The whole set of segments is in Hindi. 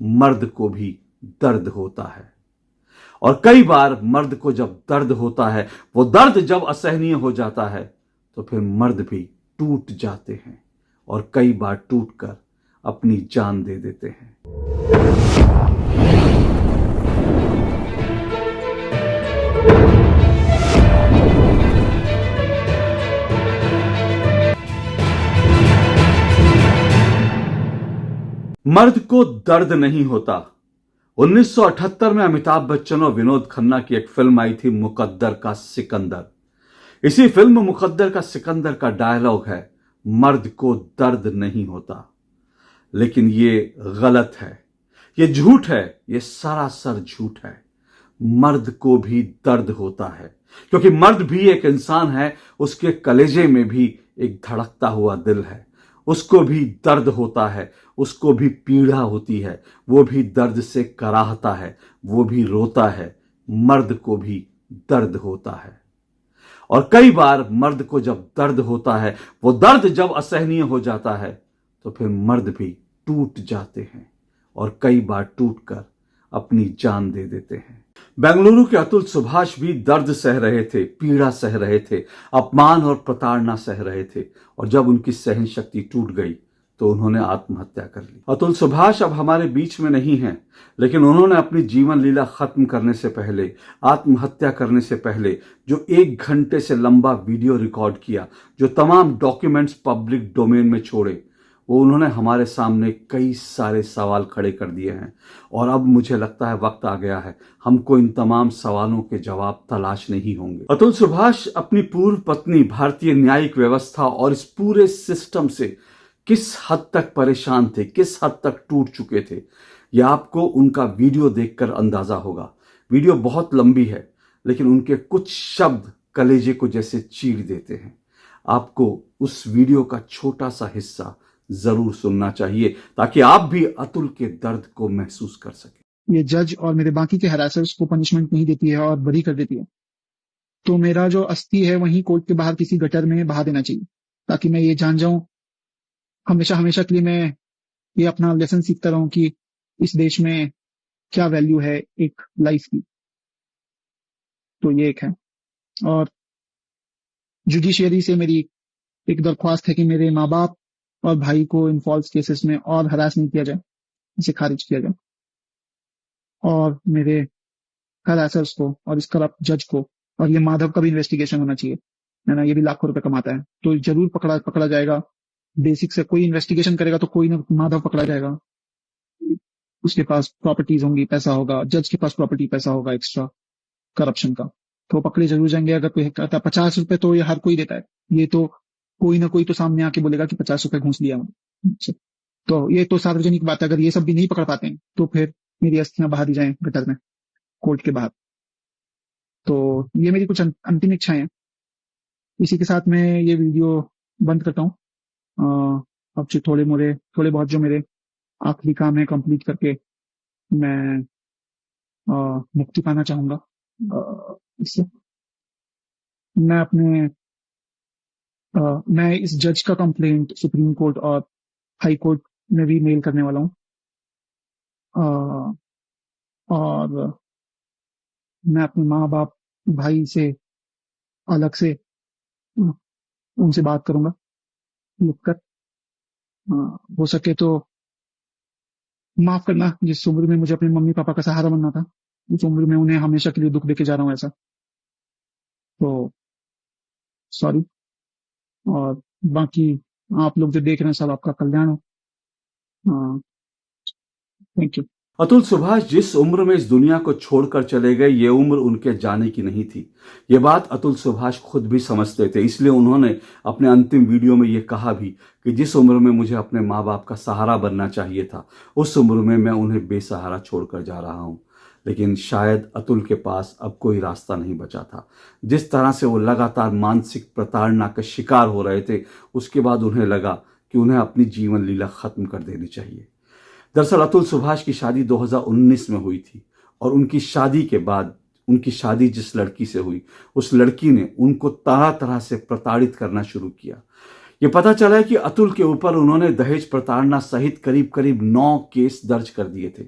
मर्द को भी दर्द होता है। और कई बार मर्द को जब दर्द होता है, वो दर्द जब असहनीय हो जाता है, तो फिर मर्द भी टूट जाते हैं और कई बार टूटकर अपनी जान दे देते हैं। मर्द को दर्द नहीं होता। 1978 में अमिताभ बच्चन और विनोद खन्ना की एक फिल्म आई थी, मुकद्दर का सिकंदर। इसी फिल्म मुकद्दर का सिकंदर का डायलॉग है, मर्द को दर्द नहीं होता। लेकिन ये गलत है, ये झूठ है, ये सरासर झूठ है। मर्द को भी दर्द होता है, क्योंकि मर्द भी एक इंसान है। उसके कलेजे में भी एक धड़कता हुआ दिल है। उसको भी दर्द होता है, उसको भी पीड़ा होती है, वो भी दर्द से कराहता है, वो भी रोता है। मर्द को भी दर्द होता है। और कई बार मर्द को जब दर्द होता है, वो दर्द जब असहनीय हो जाता है, तो फिर मर्द भी टूट जाते हैं और कई बार टूटकर अपनी जान दे देते हैं। बेंगलुरु के अतुल सुभाष भी दर्द सह रहे थे, पीड़ा सह रहे थे, अपमान और प्रताड़ना सह रहे थे। और जब उनकी सहन शक्ति टूट गई तो उन्होंने आत्महत्या कर ली। अतुल सुभाष अब हमारे बीच में नहीं हैं, लेकिन उन्होंने अपनी जीवन लीला खत्म करने से पहले, आत्महत्या करने से पहले जो 1 घंटे से लंबा वीडियो रिकॉर्ड किया, जो तमाम डॉक्यूमेंट्स पब्लिक डोमेन में छोड़े, वो उन्होंने हमारे सामने कई सारे सवाल खड़े कर दिए हैं। और अब मुझे लगता है वक्त आ गया है, हमको इन तमाम सवालों के जवाब तलाशने ही होंगे। अतुल सुभाष अपनी पूर्व पत्नी, भारतीय न्यायिक व्यवस्था और इस पूरे सिस्टम से किस हद तक परेशान थे, किस हद तक टूट चुके थे, यह आपको उनका वीडियो देखकर अंदाजा होगा। वीडियो बहुत लंबी है, लेकिन उनके कुछ शब्द कलेजे को जैसे चीर देते हैं। आपको उस वीडियो का छोटा सा हिस्सा जरूर सुनना चाहिए, ताकि आप भी अतुल के दर्द को महसूस कर सकें। ये जज और मेरे बाकी के हरासर्स को पनिशमेंट नहीं देती है और बरी कर देती है, तो मेरा जो अस्थि है वहीं कोर्ट के बाहर किसी गटर में बहा देना चाहिए, ताकि मैं ये जान जाऊं हमेशा हमेशा के लिए, मैं ये अपना लेसन सीखता रहूं कि इस देश में क्या वैल्यू है एक लाइफ की। तो ये एक है। और जुडिशियरी से मेरी एक दरख्वास्त है कि मेरे माँ बाप और भाई को इन फॉल्स केसेस में और हरास नहीं किया जाए, इसे खारिज किया जाए। और मेरे हरासर्स को और इस करप्ट जज को, और ये माधव का भी इन्वेस्टिगेशन होना चाहिए, है ना, ये भी लाखों रुपए कमाता है, तो जरूर पकड़ा जाएगा। बेसिक से कोई इन्वेस्टिगेशन करेगा तो कोई ना माधव पकड़ा जाएगा। उसके पास प्रॉपर्टीज होंगी, पैसा होगा, जज के पास प्रॉपर्टी पैसा होगा एक्स्ट्रा करप्शन का, तो पकड़े जरूर जाएंगे। अगर कोई कहता है 50 रुपए, तो ये हर कोई देता है, ये तो कोई ना कोई तो सामने आके बोलेगा कि 50 रुपए घूस लिया मैंने। तो ये तो सार्वजनिक बात है। अगर ये सब भी नहीं पकड़ पाते हैं तो फिर मेरी अस्थियां बहा दी जाएं गटर में, कोर्ट के बाहर। तो ये मेरी कुछ अंतिम इच्छाएं हैं। इसी के साथ मैं ये वीडियो बंद करता हूँ। अब जो थोड़े बहुत जो मेरे आखिरी काम है कंप्लीट करके मैं मुक्ति पाना चाहूंगा इससे। मैं अपने मैं इस जज का कंप्लेंट सुप्रीम कोर्ट और हाई कोर्ट में भी मेल करने वाला हूँ। और मैं अपने माँ बाप, भाई से अलग से उनसे बात करूंगा लिखकर। हो सके तो माफ करना, जिस उम्र में मुझे अपने मम्मी पापा का सहारा बनना था, उस उम्र में उन्हें हमेशा के लिए दुख देके जा रहा हूँ ऐसा, तो सॉरी। और बाकी आप लोग जो देख रहे हैं, सब आपका कल्याण हो। Thank you. अतुल सुभाष जिस उम्र में इस दुनिया को छोड़कर चले गए, ये उम्र उनके जाने की नहीं थी। ये बात अतुल सुभाष खुद भी समझते थे, इसलिए उन्होंने अपने अंतिम वीडियो में ये कहा भी कि जिस उम्र में मुझे अपने माँ बाप का सहारा बनना चाहिए था, उस उम्र में मैं उन्हें बेसहारा छोड़कर जा रहा हूँ। लेकिन शायद अतुल के पास अब कोई रास्ता नहीं बचा था। जिस तरह से वो लगातार मानसिक प्रताड़ना का शिकार हो रहे थे, उसके बाद उन्हें लगा कि उन्हें अपनी जीवन लीला खत्म कर देनी चाहिए। दरअसल अतुल सुभाष की शादी 2019 में हुई थी, और उनकी शादी के बाद उनकी शादी जिस लड़की से हुई, उस लड़की ने उनको तरह तरह से प्रताड़ित करना शुरू किया। ये पता चला है कि अतुल के ऊपर उन्होंने दहेज प्रताड़ना सहित करीब करीब 9 केस दर्ज कर दिए थे।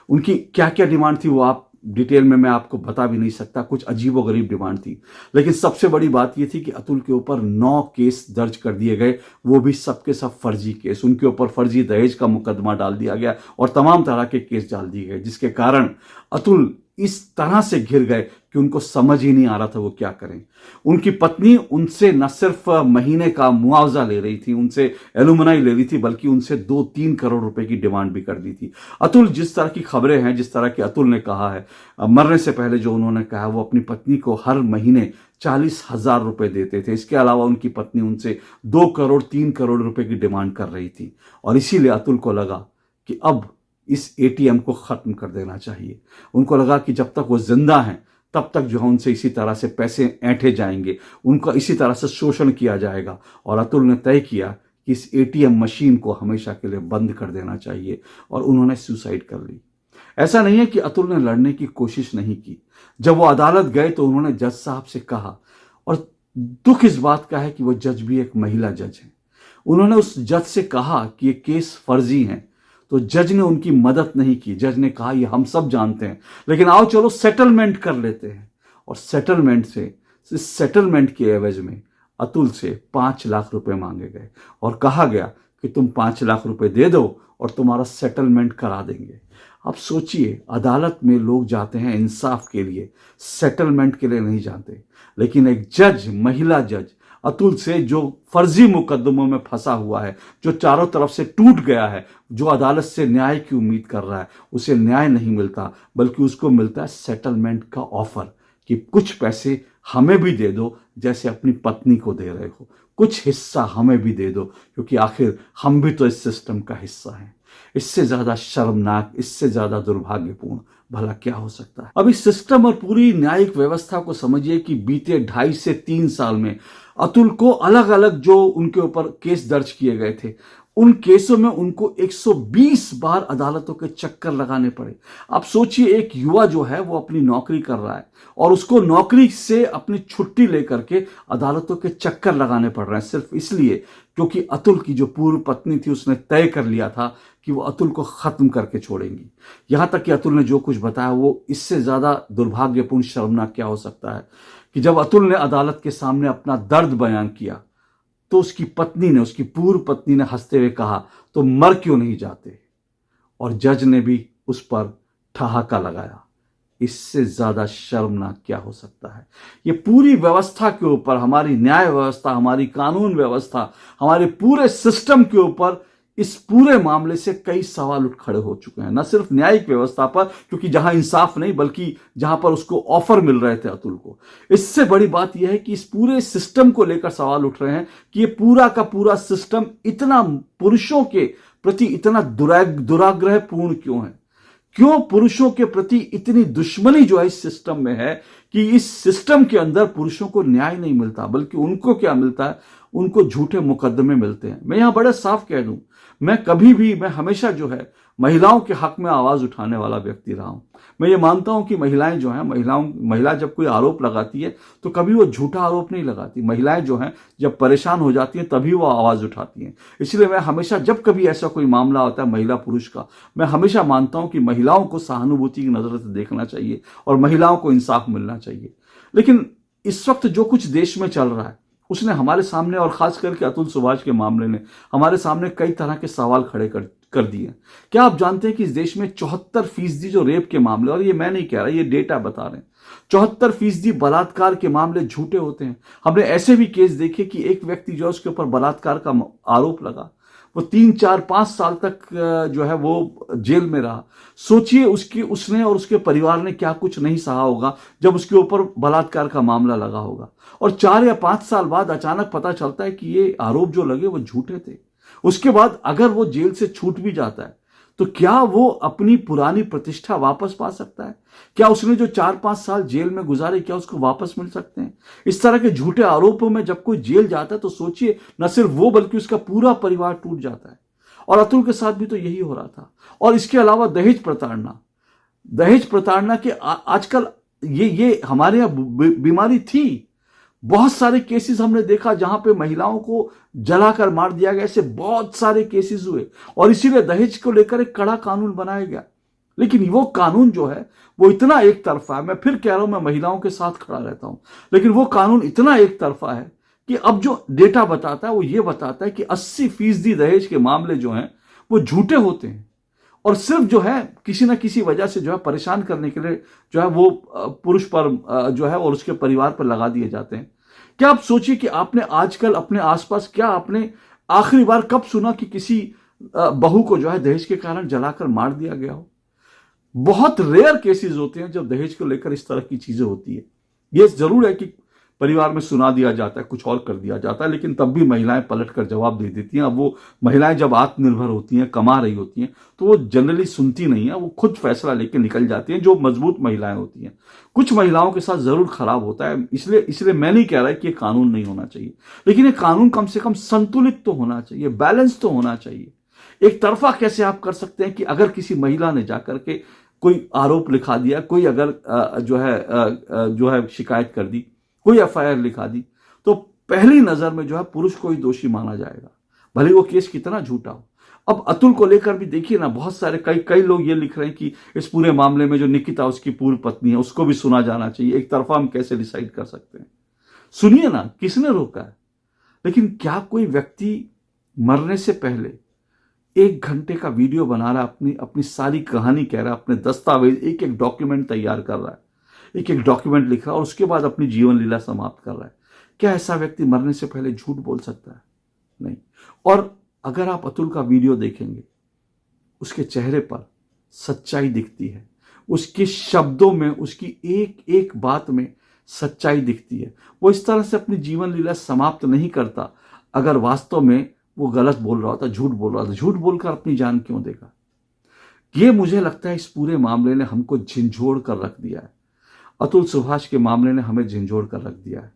उनकी क्या क्या डिमांड थी वो आप डिटेल में मैं आपको बता भी नहीं सकता, कुछ अजीबोगरीब डिमांड थी। लेकिन सबसे बड़ी बात ये थी कि अतुल के ऊपर 9 केस दर्ज कर दिए गए, वो भी सबके सब फर्जी केस। उनके ऊपर फर्जी दहेज का मुकदमा डाल दिया गया और तमाम तरह के केस डाल दिए गए, जिसके कारण अतुल इस तरह से घिर गए कि उनको समझ ही नहीं आ रहा था वो क्या करें। उनकी पत्नी उनसे न सिर्फ महीने का मुआवजा ले रही थी, उनसे एलुमनाई ले रही थी, बल्कि उनसे 2-3 करोड़ रुपए की डिमांड भी कर दी थी। अतुल, जिस तरह की खबरें हैं, जिस तरह की अतुल ने कहा है, मरने से पहले जो उन्होंने कहा, वो अपनी पत्नी को हर महीने 40,000 रुपए देते थे। इसके अलावा उनकी पत्नी उनसे 2 करोड़ 3 करोड़ रुपए की डिमांड कर रही थी और इसीलिए अतुल को लगा कि अब इस एटीएम को खत्म कर देना चाहिए। उनको लगा कि जब तक वो जिंदा हैं तब तक जो है उनसे इसी तरह से पैसे ऐंठे जाएंगे, उनका इसी तरह से शोषण किया जाएगा। और अतुल ने तय किया कि इस एटीएम मशीन को हमेशा के लिए बंद कर देना चाहिए और उन्होंने सुसाइड कर ली। ऐसा नहीं है कि अतुल ने लड़ने की कोशिश नहीं की। जब वो अदालत गए तो उन्होंने जज साहब से कहा, और दुख इस बात का है कि वो जज भी एक महिला जज है। उन्होंने उस जज से कहा कि ये केस फर्जी हैं, तो जज ने उनकी मदद नहीं की। जज ने कहा ये हम सब जानते हैं, लेकिन आओ चलो सेटलमेंट कर लेते हैं। और सेटलमेंट के एवज में अतुल से 5 लाख रुपए मांगे गए और कहा गया कि तुम 5 लाख रुपए दे दो और तुम्हारा सेटलमेंट करा देंगे। अब सोचिए, अदालत में लोग जाते हैं इंसाफ के लिए, सेटलमेंट के लिए नहीं जाते। लेकिन एक जज, महिला जज, अतुल से जो फर्जी मुकदमों में फंसा हुआ है, जो चारों तरफ से टूट गया है, जो अदालत से न्याय की उम्मीद कर रहा है, उसे न्याय नहीं मिलता, बल्कि उसको मिलता है सेटलमेंट का ऑफर कि कुछ पैसे हमें भी दे दो जैसे अपनी पत्नी को दे रहे हो, कुछ हिस्सा हमें भी दे दो क्योंकि आखिर हम भी तो इस सिस्टम का हिस्सा हैं। इससे ज्यादा शर्मनाक, इससे ज्यादा दुर्भाग्यपूर्ण भला क्या हो सकता है। अब इस सिस्टम और पूरी न्यायिक व्यवस्था को समझिए कि बीते 2.5 से 3 साल में अतुल को अलग अलग जो उनके ऊपर केस दर्ज किए गए थे, उन केसों में उनको 120 बार अदालतों के चक्कर लगाने पड़े। आप सोचिए, एक युवा जो है वो अपनी नौकरी कर रहा है और उसको नौकरी से अपनी छुट्टी लेकर के अदालतों के चक्कर लगाने पड़ रहे हैं, सिर्फ इसलिए क्योंकि अतुल की जो पूर्व पत्नी थी उसने तय कर लिया था कि वो अतुल को खत्म करके छोड़ेंगी। यहां तक कि अतुल ने जो कुछ बताया वो इससे ज्यादा दुर्भाग्यपूर्ण, शर्मनाक क्या हो सकता है कि जब अतुल ने अदालत के सामने अपना दर्द बयान किया तो उसकी पत्नी ने, उसकी पूर्व पत्नी ने हंसते हुए कहा, तो मर क्यों नहीं जाते? और जज ने भी उस पर ठहाका लगाया। इससे ज्यादा शर्मनाक क्या हो सकता है? ये पूरी व्यवस्था के ऊपर, हमारी न्याय व्यवस्था, हमारी कानून व्यवस्था, हमारे पूरे सिस्टम के ऊपर इस पूरे मामले से कई सवाल उठ खड़े हो चुके हैं। न सिर्फ न्यायिक व्यवस्था पर, क्योंकि जहां इंसाफ नहीं, बल्कि जहां पर उसको ऑफर मिल रहे थे अतुल को। इससे बड़ी बात यह है कि इस पूरे सिस्टम को लेकर सवाल उठ रहे हैं कि ये पूरा का पूरा सिस्टम इतना पुरुषों के प्रति इतना दुराग्रहपूर्ण क्यों है? क्यों पुरुषों के प्रति इतनी दुश्मनी जो है इस सिस्टम में है कि इस सिस्टम के अंदर पुरुषों को न्याय नहीं मिलता, बल्कि उनको क्या मिलता है? उनको झूठे मुकदमे मिलते हैं। मैं यहां बड़े साफ कह दूं, मैं हमेशा जो है महिलाओं के हक में आवाज उठाने वाला व्यक्ति रहा हूं। मैं ये मानता हूं कि महिलाएं जो हैं, महिला जब कोई आरोप लगाती है तो कभी वो झूठा आरोप नहीं लगाती। महिलाएं जो हैं जब परेशान हो जाती हैं तभी वो आवाज उठाती हैं। इसलिए मैं हमेशा, जब कभी ऐसा कोई मामला होता है महिला पुरुष का, मैं हमेशा मानता हूं कि महिलाओं को सहानुभूति की नजर से देखना चाहिए और महिलाओं को इंसाफ मिलना चाहिए। लेकिन इस वक्त जो कुछ देश में चल रहा है उसने हमारे सामने, और खास करके अतुल सुभाष के मामले ने हमारे सामने कई तरह के सवाल खड़े कर दिए। क्या आप जानते हैं कि इस देश में 74% जो रेप के मामले, और ये मैं नहीं कह रहा, ये डेटा बता रहे हैं, 74% बलात्कार के मामले झूठे होते हैं। हमने ऐसे भी केस देखे कि एक व्यक्ति जो है उसके ऊपर बलात्कार का आरोप लगा, वो 3, 4, 5 साल तक जो है वो जेल में रहा। सोचिए उसने और उसके परिवार ने क्या कुछ नहीं सहा होगा जब उसके ऊपर बलात्कार का मामला लगा होगा। और 4 या 5 साल बाद अचानक पता चलता है कि ये आरोप जो लगे वो झूठे थे। उसके बाद अगर वो जेल से छूट भी जाता है तो क्या वो अपनी पुरानी प्रतिष्ठा वापस पा सकता है? क्या उसने जो 4-5 साल जेल में गुजारे, क्या उसको वापस मिल सकते हैं? इस तरह के झूठे आरोपों में जब कोई जेल जाता है तो सोचिए, न सिर्फ वो बल्कि उसका पूरा परिवार टूट जाता है। और अतुल के साथ भी तो यही हो रहा था। और इसके अलावा दहेज प्रताड़ना के आजकल ये हमारे यहाँ बीमारी थी। बहुत सारे केसेस हमने देखा जहां पे महिलाओं को जलाकर मार दिया गया, ऐसे बहुत सारे केसेस हुए और इसीलिए दहेज को लेकर एक कड़ा कानून बनाया गया। लेकिन वो कानून जो है वो इतना एक तरफा है, मैं फिर कह रहा हूं मैं महिलाओं के साथ खड़ा रहता हूं, लेकिन वो कानून इतना एक तरफा है कि अब जो डेटा बताता है वो ये बताता है कि 80% दहेज के मामले जो हैं वो झूठे होते हैं और सिर्फ जो है किसी ना किसी वजह से जो है परेशान करने के लिए जो है वो पुरुष पर जो है और उसके परिवार पर लगा दिए जाते हैं। क्या आप सोचिए कि आपने आजकल अपने आसपास क्या आपने आखिरी बार कब सुना कि किसी बहू को जो है दहेज के कारण जलाकर मार दिया गया हो? बहुत रेयर केसेस होते हैं जब दहेज को लेकर इस तरह की चीजें होती है। ये जरूर है कि परिवार में सुना दिया जाता है, कुछ और कर दिया जाता है, लेकिन तब भी महिलाएं पलट कर जवाब दे देती हैं। अब वो महिलाएं जब आत्मनिर्भर होती हैं, कमा रही होती हैं, तो वो जनरली सुनती नहीं है, वो खुद फैसला लेकर निकल जाती हैं, जो मजबूत महिलाएं होती हैं। कुछ महिलाओं के साथ जरूर खराब होता है, इसलिए मैं नहीं कह रहा कि ये कानून नहीं होना चाहिए, लेकिन ये कानून कम से कम संतुलित तो होना चाहिए, बैलेंस तो होना चाहिए। एक तरफा कैसे आप कर सकते हैं कि अगर किसी महिला ने जाकर के कोई आरोप लिखा दिया, कोई अगर जो है शिकायत कर दी, कोई एफआईआर लिखा दी, तो पहली नजर में जो है पुरुष को ही दोषी माना जाएगा, भले वो केस कितना झूठा हो। अब अतुल को लेकर भी देखिए ना, बहुत सारे कई लोग ये लिख रहे हैं कि इस पूरे मामले में जो निकिता उसकी पूर्व पत्नी है उसको भी सुना जाना चाहिए। एक तरफा हम कैसे डिसाइड कर सकते हैं? सुनिए ना, किसने रोका है? लेकिन क्या कोई व्यक्ति मरने से पहले 1 घंटे का वीडियो बना रहा है, अपनी सारी कहानी कह रहा है, अपने दस्तावेज एक एक डॉक्यूमेंट तैयार कर रहा है, एक एक डॉक्यूमेंट लिख रहा है और उसके बाद अपनी जीवन लीला समाप्त कर रहा है? क्या ऐसा व्यक्ति मरने से पहले झूठ बोल सकता है? नहीं। और अगर आप अतुल का वीडियो देखेंगे, उसके चेहरे पर सच्चाई दिखती है, उसके शब्दों में, उसकी एक एक बात में सच्चाई दिखती है। वो इस तरह से अपनी जीवन लीला समाप्त नहीं करता अगर वास्तव में वो गलत बोल रहा होता, झूठ बोल रहा था। झूठ बोलकर अपनी जान क्यों देगा? ये मुझे लगता है इस पूरे मामले ने हमको झिंझोड़ कर रख दिया है। अतुल सुभाष के मामले ने हमें झिंझोड़ कर रख दिया है।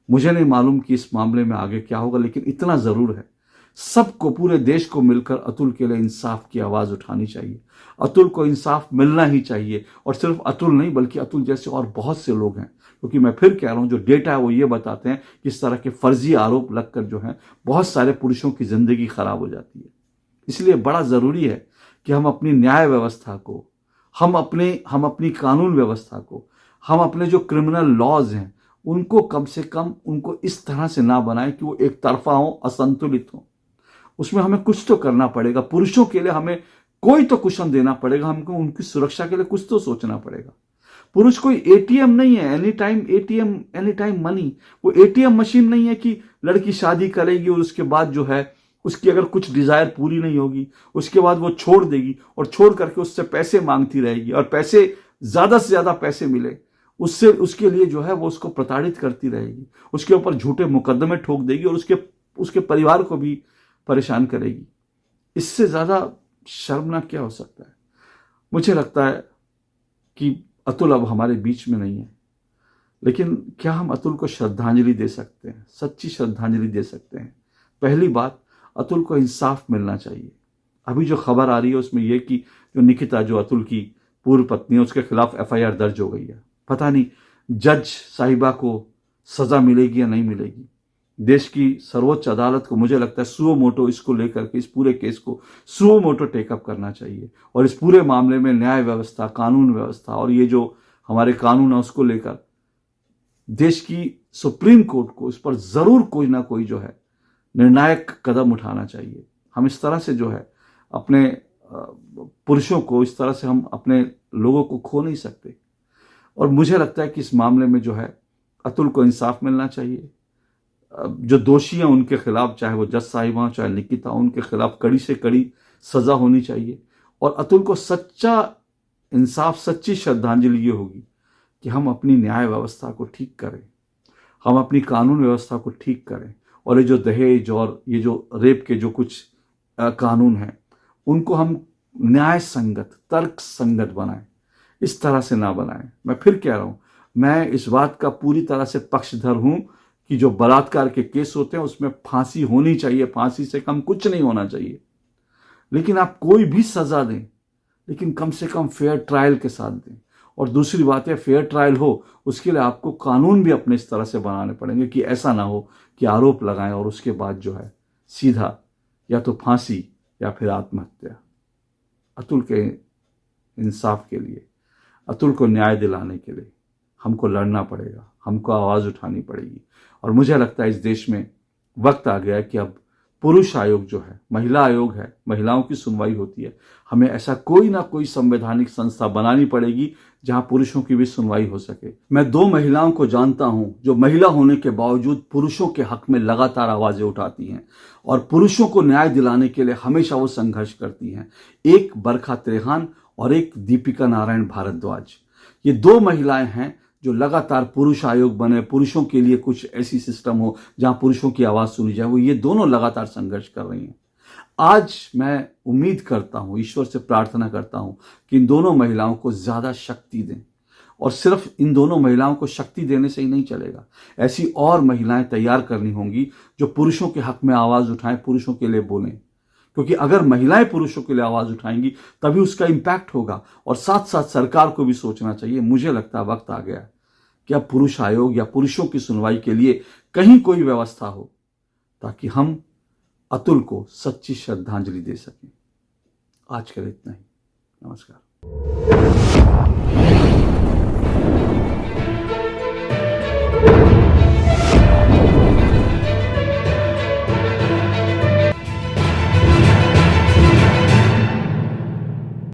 मुझे नहीं मालूम कि इस मामले में आगे क्या होगा, लेकिन इतना जरूर है, सबको, पूरे देश को मिलकर अतुल के लिए इंसाफ की आवाज उठानी चाहिए। अतुल को इंसाफ मिलना ही चाहिए, और सिर्फ अतुल नहीं बल्कि अतुल जैसे और बहुत से लोग हैं, क्योंकि मैं फिर कह रहा हूं जो डेटा है वो ये बताते हैं कि इस तरह के फर्जी आरोप लगकर जो है बहुत सारे पुरुषों की जिंदगी खराब हो जाती है। इसलिए बड़ा जरूरी है कि हम अपनी न्याय व्यवस्था को, हम अपनी कानून व्यवस्था को, हम अपने जो क्रिमिनल लॉज हैं उनको कम से कम उनको इस तरह से ना बनाएं कि वो एक तरफा हो, असंतुलित हो। उसमें हमें कुछ तो करना पड़ेगा। पुरुषों के लिए हमें कोई तो कुशन देना पड़ेगा, हमको उनकी सुरक्षा के लिए कुछ तो सोचना पड़ेगा। पुरुष कोई एटीएम नहीं है, any time ATM, any time money. वो एटीएम मशीन नहीं है कि लड़की शादी करेगी और उसके बाद जो है उसकी अगर कुछ डिजायर पूरी नहीं होगी उसके बाद वो छोड़ देगी और छोड़ करके उससे पैसे मांगती रहेगी, और पैसे ज्यादा से ज्यादा पैसे मिले उससे उसके लिए जो है वो उसको प्रताड़ित करती रहेगी, उसके ऊपर झूठे मुकदमे ठोक देगी और उसके परिवार को भी परेशान करेगी। इससे ज्यादा शर्मनाक क्या हो सकता है? मुझे लगता है कि अतुल अब हमारे बीच में नहीं है, लेकिन क्या हम अतुल को श्रद्धांजलि दे सकते हैं, सच्ची श्रद्धांजलि दे सकते हैं? पहली बात, अतुल को इंसाफ मिलना चाहिए। अभी जो खबर आ रही है उसमें यह कि जो निकिता, जो अतुल की पूर्व पत्नी है, उसके खिलाफ एफआईआर दर्ज हो गई है। पता नहीं जज साहिबा को सजा मिलेगी या नहीं मिलेगी। देश की सर्वोच्च अदालत को मुझे लगता है सुओ मोटो इसको लेकर के, इस पूरे केस को सुओ मोटो टेकअप करना चाहिए, और इस पूरे मामले में न्याय व्यवस्था, कानून व्यवस्था और ये जो हमारे कानून है उसको लेकर देश की सुप्रीम कोर्ट को इस पर जरूर कोई ना कोई जो है निर्णायक कदम उठाना चाहिए। हम इस तरह से जो है अपने पुरुषों को, इस तरह से हम अपने लोगों को खो नहीं सकते। और मुझे लगता है कि इस मामले में जो है अतुल को इंसाफ मिलना चाहिए। जो दोषी हैं उनके खिलाफ, चाहे वो जज साहिबा चाहे निकिता, उनके खिलाफ कड़ी से कड़ी सजा होनी चाहिए। और अतुल को सच्चा इंसाफ, सच्ची श्रद्धांजलि ये होगी कि हम अपनी न्याय व्यवस्था को ठीक करें, हम अपनी कानून व्यवस्था को ठीक करें, और ये जो दहेज और ये जो रेप के जो कुछ कानून हैं उनको हम न्याय संगत, तर्क संगत बनाएं, इस तरह से ना बनाएं। मैं फिर कह रहा हूं, मैं इस बात का पूरी तरह से पक्षधर हूं कि जो बलात्कार के केस होते हैं उसमें फांसी होनी चाहिए, फांसी से कम कुछ नहीं होना चाहिए। लेकिन आप कोई भी सजा दें, लेकिन कम से कम फेयर ट्रायल के साथ दें। और दूसरी बात है, फेयर ट्रायल हो उसके लिए आपको कानून भी अपने इस तरह से बनाने पड़ेंगे कि ऐसा ना हो कि आरोप लगाएं और उसके बाद जो है सीधा या तो फांसी या फिर आत्महत्या। अतुल के इंसाफ के लिए, अतुल को न्याय दिलाने के लिए हमको लड़ना पड़ेगा, हमको आवाज़ उठानी पड़ेगी। और मुझे लगता है इस देश में वक्त आ गया है कि अब पुरुष आयोग जो है, महिला आयोग है, महिलाओं की सुनवाई होती है, हमें ऐसा कोई ना कोई संवैधानिक संस्था बनानी पड़ेगी जहां पुरुषों की भी सुनवाई हो सके। मैं 2 महिलाओं को जानता हूं जो महिला होने के बावजूद पुरुषों के हक में लगातार आवाजें उठाती हैं और पुरुषों को न्याय दिलाने के लिए हमेशा वो संघर्ष करती हैं। एक बरखा त्रेहान और एक दीपिका नारायण भारद्वाज। ये 2 महिलाएं हैं जो लगातार पुरुष आयोग बने, पुरुषों के लिए कुछ ऐसी सिस्टम हो जहां पुरुषों की आवाज सुनी जाए, वो ये दोनों लगातार संघर्ष कर रही हैं। आज मैं उम्मीद करता हूं, ईश्वर से प्रार्थना करता हूं कि इन दोनों महिलाओं को ज्यादा शक्ति दें। और सिर्फ इन दोनों महिलाओं को शक्ति देने से ही नहीं चलेगा, ऐसी और महिलाएं तैयार करनी होंगी जो पुरुषों के हक में आवाज उठाएं, पुरुषों के लिए बोलें। क्योंकि अगर महिलाएं पुरुषों के लिए आवाज उठाएंगी तभी उसका इंपैक्ट होगा। और साथ साथ सरकार को भी सोचना चाहिए। मुझे लगता है वक्त आ गया कि अब पुरुष आयोग या पुरुषों की सुनवाई के लिए कहीं कोई व्यवस्था हो ताकि हम अतुल को सच्ची श्रद्धांजलि दे सकें। आज के लिए इतना ही। नमस्कार।